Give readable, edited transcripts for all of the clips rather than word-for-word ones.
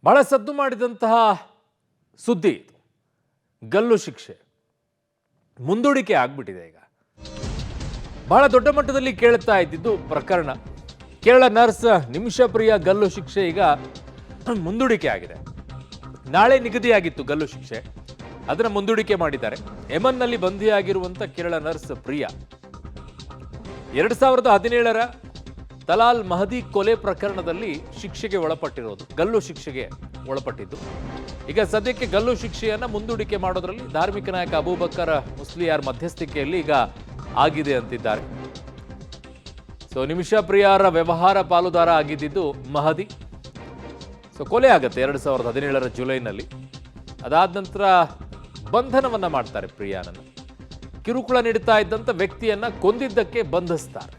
ಬಹಳ ಸದ್ದು ಮಾಡಿದಂತಹ ಸುದ್ದಿ ಇದು. ಗಲ್ಲು ಶಿಕ್ಷೆ ಮುಂದೂಡಿಕೆ ಆಗ್ಬಿಟ್ಟಿದೆ. ಈಗ ಬಹಳ ದೊಡ್ಡ ಮಟ್ಟದಲ್ಲಿ ಕೇಳುತ್ತಾ ಇದ್ದಿದ್ದು ಪ್ರಕರಣ. ಕೇರಳ ನರ್ಸ್ ನಿಮಿಷಪ್ರಿಯ ಗಲ್ಲು ಶಿಕ್ಷೆ ಈಗ ಮುಂದೂಡಿಕೆ ಆಗಿದೆ. ನಾಳೆ ನಿಗದಿಯಾಗಿತ್ತು ಗಲ್ಲು ಶಿಕ್ಷೆ, ಅದನ್ನು ಮುಂದೂಡಿಕೆ ಮಾಡಿದ್ದಾರೆ. ಯೆಮನ್ನಲ್ಲಿ ಬಂಧಿಯಾಗಿರುವಂಥ ಕೇರಳ ನರ್ಸ್ ಪ್ರಿಯಾ 2017ರ ತಲಾಲ್ ಮಹದಿ ಕೊಲೆ ಪ್ರಕರಣದಲ್ಲಿ ಶಿಕ್ಷೆಗೆ ಒಳಪಟ್ಟಿರೋದು, ಗಲ್ಲು ಶಿಕ್ಷೆಗೆ ಒಳಪಟ್ಟಿದ್ದು. ಈಗ ಸದ್ಯಕ್ಕೆ ಗಲ್ಲು ಶಿಕ್ಷೆಯನ್ನ ಮುಂದೂಡಿಕೆ ಮಾಡೋದ್ರಲ್ಲಿ ಧಾರ್ಮಿಕ ನಾಯಕ ಅಬೂಬಕರ್ ಮುಸ್ಲಿಯಾರ್ ಮಧ್ಯಸ್ಥಿಕೆಯಲ್ಲಿ ಈಗ ಆಗಿದೆ ಅಂತಿದ್ದಾರೆ. ಸೊ ನಿಮಿಷಪ್ರಿಯಾರ ವ್ಯವಹಾರ ಪಾಲುದಾರ ಆಗಿದ್ದು ಮಹದಿ. ಸೊ ಕೊಲೆ ಆಗುತ್ತೆ 2017ರ ಜುಲೈನಲ್ಲಿ. ಅದಾದ ನಂತರ ಬಂಧನವನ್ನ ಮಾಡ್ತಾರೆ ಪ್ರಿಯಾನನ್ನು. ಕಿರುಕುಳ ನೀಡುತ್ತಾ ಇದ್ದಂಥ ವ್ಯಕ್ತಿಯನ್ನ ಕೊಂದಿದ್ದಕ್ಕೆ ಬಂಧಿಸ್ತಾರೆ.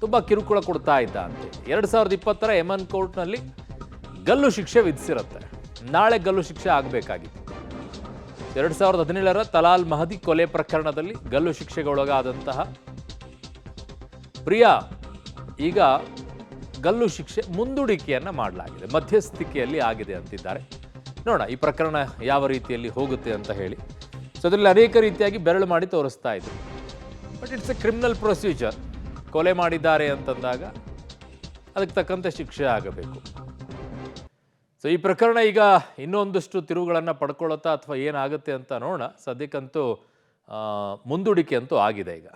ತುಂಬಾ ಕಿರುಕುಳ ಕೊಡ್ತಾ ಇದ್ದ ಅಂತ 2020ರ ಯೆಮನ್ ಕೋರ್ಟ್ನಲ್ಲಿ ಗಲ್ಲು ಶಿಕ್ಷೆ ವಿಧಿಸಿರುತ್ತೆ. ನಾಳೆ ಗಲ್ಲು ಶಿಕ್ಷೆ ಆಗಬೇಕಾಗಿತ್ತು. 2017ರ ತಲಾಲ್ ಮಹದಿ ಕೊಲೆ ಪ್ರಕರಣದಲ್ಲಿ ಗಲ್ಲು ಶಿಕ್ಷೆಗೆ ಒಳಗಾದಂತಹ ಪ್ರಿಯಾ ಈಗ ಗಲ್ಲು ಶಿಕ್ಷೆ ಮುಂದೂಡಿಕೆಯನ್ನ ಮಾಡಲಾಗಿದೆ, ಮಧ್ಯಸ್ಥಿಕೆಯಲ್ಲಿ ಆಗಿದೆ ಅಂತಿದ್ದಾರೆ. ನೋಡೋಣ ಈ ಪ್ರಕರಣ ಯಾವ ರೀತಿಯಲ್ಲಿ ಹೋಗುತ್ತೆ ಅಂತ ಹೇಳಿ. ಸೊ ಅದರಲ್ಲಿ ಅನೇಕ ರೀತಿಯಾಗಿ ಬೆರಳು ಮಾಡಿ ತೋರಿಸ್ತಾ ಇದ್ರು. But it's A criminal procedure. ಕೊಲೆ ಮಾಡಿದ್ದಾರೆ ಅಂತಂದಾಗ ಅದಕ್ಕೆ ತಕ್ಕಂತೆ ಶಿಕ್ಷೆ ಆಗಬೇಕು. ಸೊ ಈ ಪ್ರಕರಣ ಈಗ ಇನ್ನೊಂದಷ್ಟು ತಿರುವುಗಳನ್ನು ಪಡ್ಕೊಳ್ಳುತ್ತಾ ಅಥವಾ ಏನಾಗುತ್ತೆ ಅಂತ ನೋಡೋಣ. ಸದ್ಯಕ್ಕಂತೂ ಮುಂದೂಡಿಕೆ ಅಂತೂ ಆಗಿದೆ ಈಗ.